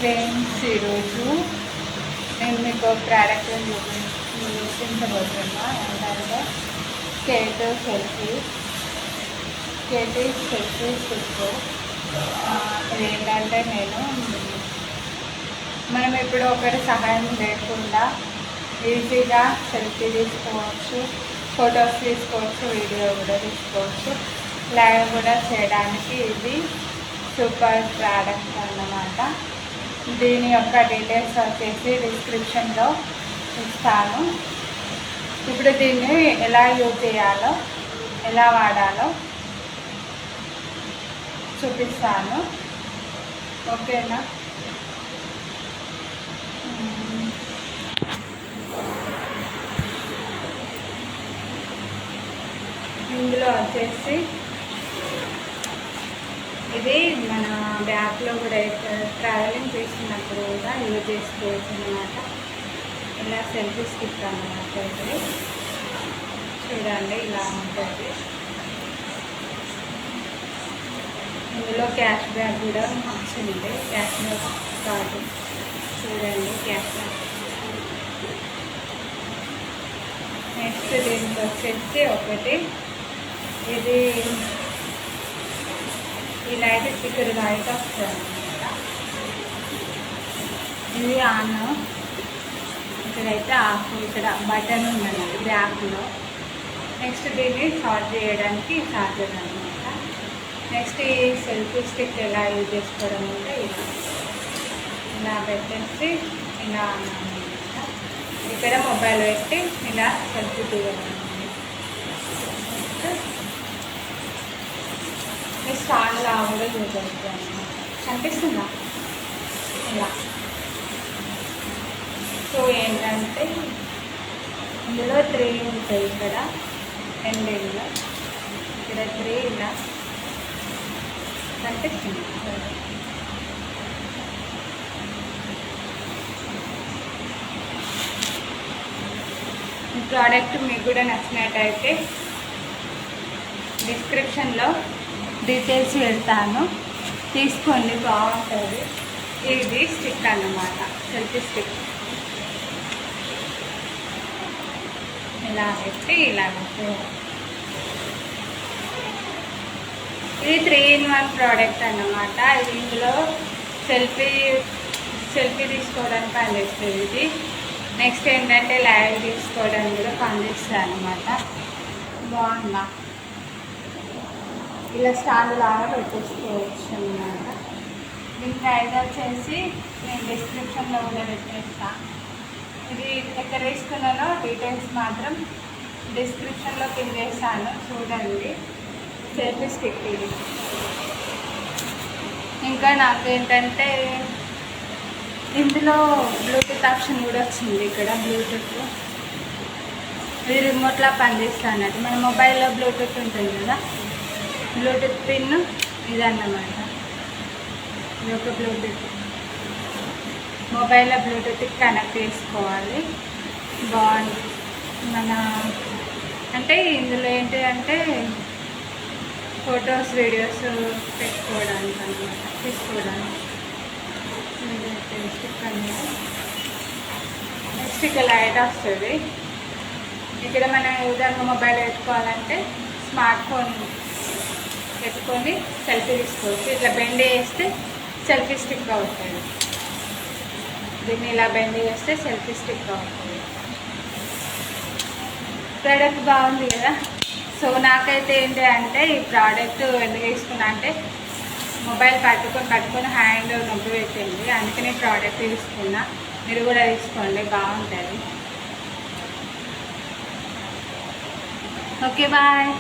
Friends, ఈరోజు నేను మీకు ప్రోడక్ట్ చూపించబోతున్నా. ఏంటంటే కేటీ సెల్ఫీ స్టిక్. ఇదేంటంటే మనం ఇప్పుడు ఒకరి సహాయం లేకుండా ఈజీగా సెల్ఫీ తీసుకోవచ్చు, ఫొటోస్ తీసుకోవచ్చు, వీడియో కూడా తీసుకోవచ్చు, లైవ్ కూడా చేయడానికి ఇది సూపర్ ప్రోడక్ట్ అన్నమాట. దీని యొక్క డీటెయిల్స్ వచ్చేసి డిస్క్రిప్షన్లో ఇస్తాను. ఇప్పుడు దీన్ని ఎలా యూజ్ చేయాలో, ఎలా వాడాలో చూపిస్తాను. ఓకేనా? ఇందులో వచ్చేసి ఇది మన బ్యాగ్లో కూడా ట్రావెలింగ్ చేసినప్పుడు కూడా యూజ్ చేసుకోవచ్చు అన్నమాట. ఇలా సెల్ఫీ స్టిక్ అన్నమాట. ఇది చూడండి, ఇలా ఉంటుంది. ఇందులో క్యాష్ బ్యాగ్ కూడా వచ్చింది, క్యాష్ బ్యాగ్ కార్డు. చూడండి, క్యాష్ బ్యాగ్. నెక్స్ట్ దీనికి వచ్చేసి ఒకటి ఇది ఈ లైట్ స్టిక్కర్ లైట్ వస్తుంది అన్నమాట. ఇది ఆన్, ఇక్కడైతే ఆఫ్, ఇక్కడ బటన్ ఉందన్నమాట బ్యాగ్లో. నెక్స్ట్ దీన్ని చార్జ్ చేయడానికి చార్జర్ అనమాట. నెక్స్ట్ ఈ సెల్ఫీ స్టిక్ ఎలా యూజ్ చేసుకోవడం అంటే ఇలా పెట్టేసి ఇలా అన్నమాట. ఇక్కడ మొబైల్ పెట్టి ఇలా సెల్ఫీ తీయాలి. స్టాండ్ లా కూడా యూజ్ అవుతుంది అన్నమాట. కనిపిస్తుందా? ఇలా. సో ఏంటంటే ఇందులో 3 ఉంటాయి. ఇక్కడ ఎండింగ్లో ఇక్కడ 3 ఇలా కనిపిస్తుంది. ఈ ప్రోడక్ట్ మీకు కూడా నచ్చినట్టయితే డిస్క్రిప్షన్లో డీటెయిల్స్ పెడతాను, తీసుకోండి, బాగుంటుంది. ఇది స్టిక్ అన్నమాట, సెల్ఫీ స్టిక్. ఇలా పెట్టి ఇలా ఇది 3-in-1 ప్రోడక్ట్ అన్నమాట. ఇది ఇందులో సెల్ఫీ తీసుకోవడానికి పనిచేస్తుంది. ఇది నెక్స్ట్ ఏంటంటే లైవ్ తీసుకోవడానికి కూడా పనిచేస్తుంది అన్నమాట. బాగుందా? ఇలా స్టాండ్ లాగా పెట్టేసుకోవచ్చు అన్నమాట. దీని ప్రైస్ వచ్చేసి నేను డిస్క్రిప్షన్లో కూడా పెట్టేస్తాను. ఇది ఎక్కడ వేసుకున్నానో డీటెయిల్స్ మాత్రం డిస్క్రిప్షన్లో కింద చేస్తాను, చూడండి. సెల్ఫీ స్టిక్ ఇది. ఇంకా నాకేంటంటే ఇందులో బ్లూటూత్ ఆప్షన్ కూడా వచ్చింది. ఇక్కడ బ్లూటూత్ ఇది రిమోట్లా పనిచేస్తా అన్నట్టు. మన మొబైల్లో బ్లూటూత్ ఉంటుంది కదా, బ్లూటూత్ పిన్ ఇదన్నమాట. ఇది ఒక బ్లూటూత్, మొబైల్లో బ్లూటూత్ కనెక్ట్ చేసుకోవాలి. బాగుంది. మన అంటే ఇందులో ఏంటి అంటే ఫొటోస్, వీడియోస్ పెట్టుకోవడానికి అన్నమాట, తీసుకోవడానికి. నెక్స్ట్ ఇక లైట్ వస్తుంది. ఇక్కడ మనం ఉదాహరణ మొబైల్ పెట్టుకోవాలంటే స్మార్ట్ ఫోన్ పెట్టుకొని సెల్ఫీ తీసుకోవచ్చు. ఇట్లా బెండ్ చేస్తే సెల్ఫీ స్టిక్ అవుతుంది. దీన్ని ఇలా బెండ్ చేస్తే సెల్ఫీ స్టిక్ అవుతుంది. ప్రోడక్ట్ బాగుంది కదా. సో నాకైతే ఏంటి అంటే ఈ ప్రోడక్ట్ ఎందుకు తీసుకున్నా అంటే మొబైల్ పట్టుకొని హ్యాండ్ నొప్పి పెట్టింది, అందుకని ప్రోడక్ట్ తీసుకున్నా. మీరు కూడా తీసుకోండి, బాగుంటుంది. Okay, bye.